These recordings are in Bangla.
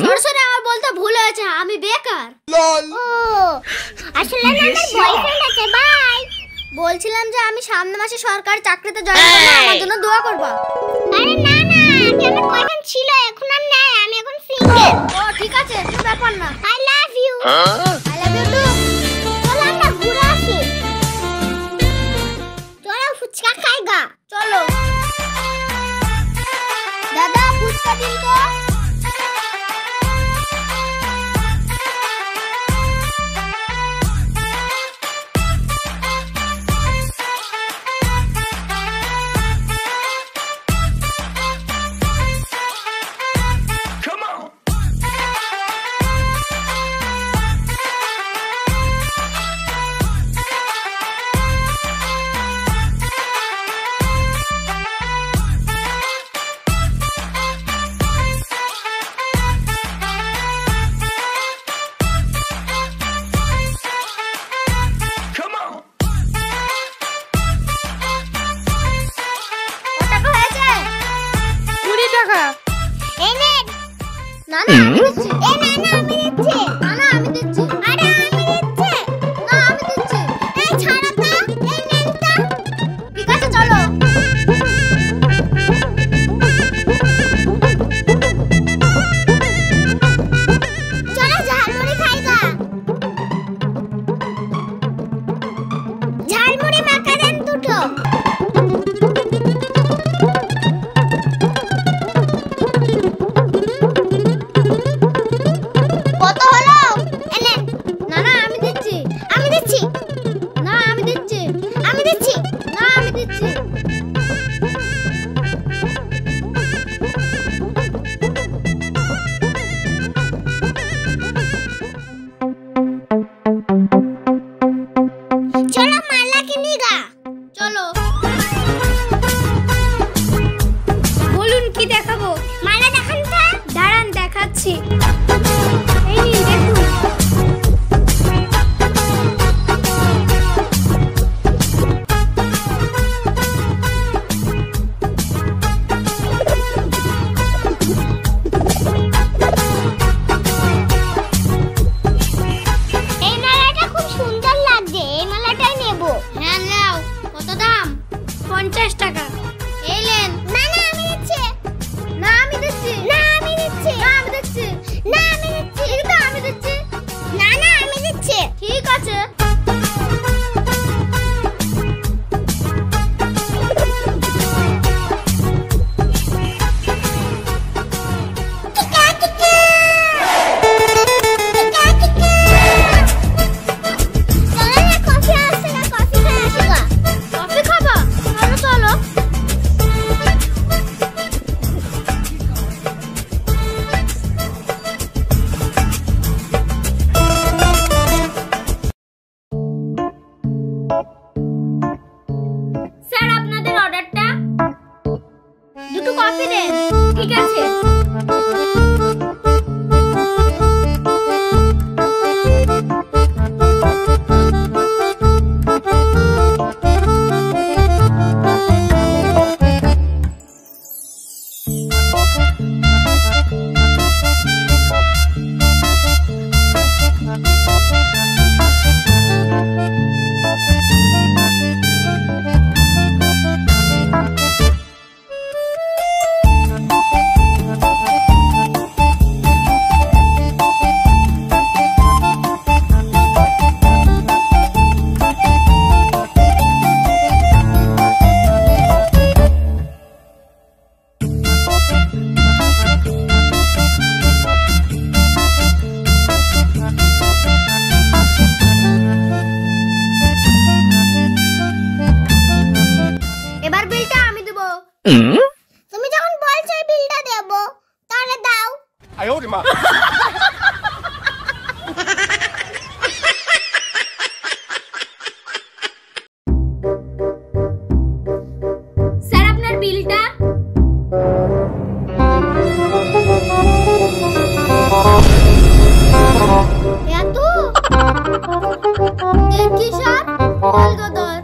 সরাসরি আমার বলতে ভুল হয়েছে, আমি বেকার। ও আসলে না আমার বয়ফ্রেন্ড আছে। বাই। বলছিলাম যে আমি সামনের মাসে সরকারি চাকরিতে জয়েন করব, আমার জন্য দোয়া করবা। আরে না না, আমার বয়ফ্রেন্ড ছিল, এখন আর নাই, আমি এখন সিঙ্গেল। ও ঠিক আছে, কোনো ব্যাপার না। I love you. I love you too. চলো আমরা ঘুরে আসি। চলো ফুচকা খাইগা। চলো। দাদা ফুচকা দিন তো। না না আমি দিচ্ছি। এ না না আমি দিচ্ছি। না না আমি দিচ্ছি। আরে আমি দিচ্ছি। না আমি দিচ্ছি। এই ছাড়ো তো, এই নেন তো। ঠিক আছে চলো। চলো ঝালমুড়ি খাইগা। ঝালমুড়ি মাখা দেন দুটো। কত হলো? এনে। না না আমি দিচ্ছি। আমি দিচ্ছি। না আমি দিচ্ছি। আমি দিচ্ছি। না আমি দিচ্ছি। চলো মালা কিনি গা। চলো। বলুন কি দেখাবো? মালা দেখান তো। দাঁড়ান দেখাচ্ছি। এই নিন দেখুন। এই মালাটা খুব সুন্দর লাগছে, এই মালাটাই নেব। হ্যাঁ নাও। কত দাম? 50 টাকা। এই নেন। না না আমি দিচ্ছি। না আমি দিচ্ছি। না আমি দিচ্ছি। না আমি দিচ্ছি। না আমি দিচ্ছি। এই তো আমি দিচ্ছি। না না আমি দিচ্ছি। ঠিক আছে। চলো না কফি আসছে না, কফি খেয়ে আসি গা। কফি খাবা? চলো চলো। স্যার আপনাদের অর্ডারটা। দুটো কফি দেন। ঠিক আছে। এবার বিলটা আমি দেব। তুমি যখন বলছো এই বিলটা দেব, তাহলে দাও। 哎呦我的妈！ স্যার আপনার বিলটা। এত দেখি স্যার কলকাতার।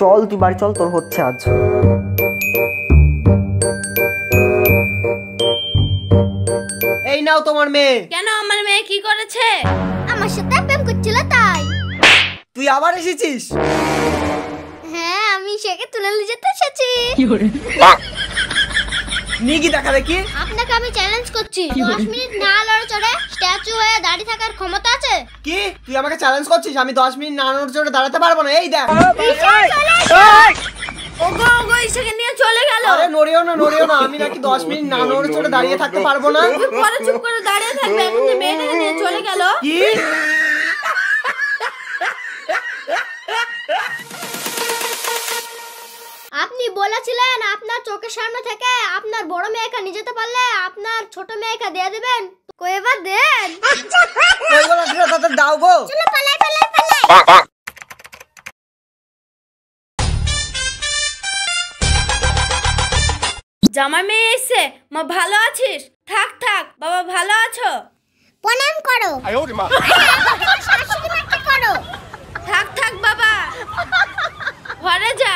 চল তুই বাড়ি চল, তোর হচ্ছে আজ। এই নাও তোমার মেয়ে। কেন আমার মেয়ে কি করেছে? আমার সাথে প্রেম করছিল তাই। তুই আবার এসেছিস? হ্যাঁ, আমি সেকে তুলে নিয়ে যেতে এসেছি। নিয়ে কি দেখা দেখি? আপনাকে আমি চ্যালেঞ্জ করছি, 10 মিনিট না লড়ে চড়ে স্ট্যাচু হয়ে দাঁড়িয়ে থাকার ক্ষমতা আছে? কি তুই আমাকে চ্যালেঞ্জ করছিস? আমি 10 মিনিট না নড়ে চড়ে দাঁড়াতে পারবো না। এই দেখ। ওগো ওগো ইসকে নিয়ে চলে গেল। আরে নড়িও না, আমি নাকি 10 মিনিট না নড়ে চড়ে দাঁড়িয়ে থাকতে পারবো না। তুই পরে চুপ করে দাঁড়িয়ে থাকবে, এখন যে মেয়েটাকে নিয়ে চলে গেল। কি? আপনি বলেছিলেন আপনার চোখের সামনে থেকে আপনার বড় মেয়েকে নিয়ে যেতে পারলে আপনার ছোট মেয়েকে দিয়ে দেবেন। কই এবার দেন। কই বলা দিলা তাদের দাও গো। চলো পালাই। জামাই মেয়ে এসে, মা ভালো আছিস? থাক বাবা ভালো আছো? প্রণাম করো। শাশুড়ি মাকে করো। থাক বাবা, ঘরে যা।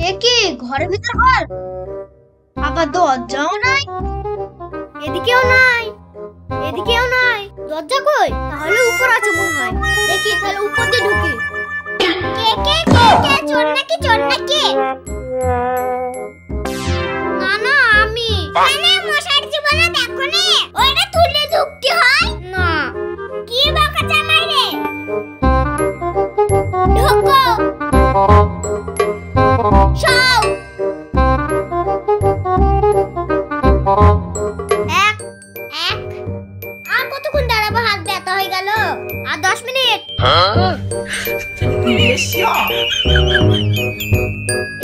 এ কি ঘরের ভিতর ঘর? আবার দরজাও নাই, এদিকেও নাই। দরজা কই? তাহলে উপর আছে মনে হয়। দেখি তাহলে উপর দিয়ে ঢুকি। কে চোর নাকি? না আমি। মানে মশার জীবনে দেখো নি ওইটা তুলে ঢুকতে হয় না। কি বাঁকা জামাই রে, ঢোকো সব। এক আর কতক্ষণ দাঁড়াবো? হাত ব্যথা হয়ে গেল। আর 10 মিনিট।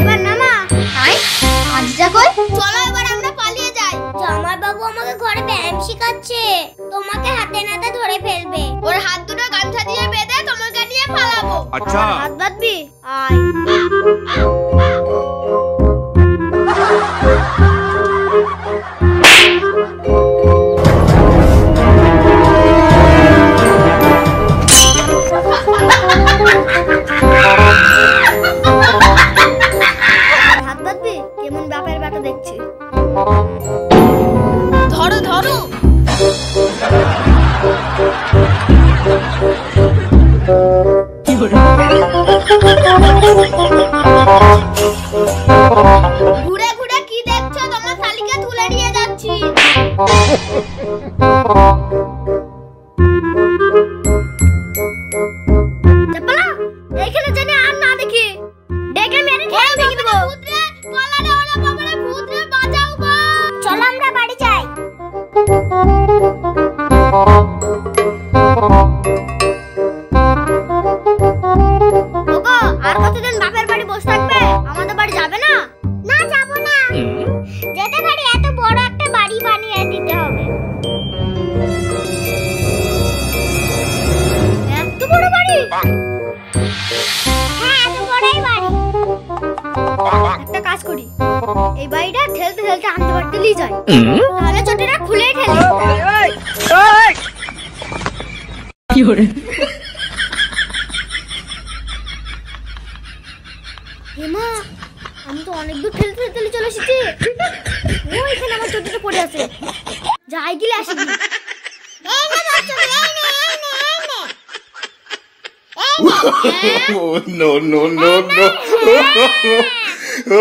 এবার নামা। আজ যা কই, চলো এবার আমরা পালিয়ে যাই। জামাই বাবু আমাকে ঘরে ব্যায়াম শেখাচ্ছে, তোমাকে হাতে নাতে ধরে ফেলবে। ওর হাত দুটো গামছা দিয়ে বেঁধে তোমাকে নিয়ে পালাবো। আচ্ছা হাত বাঁধবি? আয়। হাত বাঁধবি? কেমন বাপের বেটা দেখছি। ধরো। ঘুরে কি দেখছো? তোমার শালিকে তুলে নিয়ে যাচ্ছি। এখানে জানি আর না দেখি, দেখলে মেরে ঠ্যাং ভেঙে দেবো। ভূত রে বাঁচাও গো। চলো আমরা বাড়ি যাই। ওগো আর কতদিন বাপের বাড়ি বসে থাকবে? আমাদের বাড়ি যাবে না? না যাবো না, যেতে পারি। এত বড় একটা বাড়ি বানিয়ে দিতে হবে। এত বড় বাড়ি? হ্যাঁ এত বড়ই বাড়ি। একটা কাজ করি, এই বাড়িটা ঠেলতে আনতে পারতে নিয়ে যাই, তাহলে চটিটা খুলেই ঠেলি। হেমা, আমি তো অনেক দূর ঠেলতে চলে এসেছি। ওইখানে আমার চটিটা পড়ে আছে, যাই গিলে আসবি। No.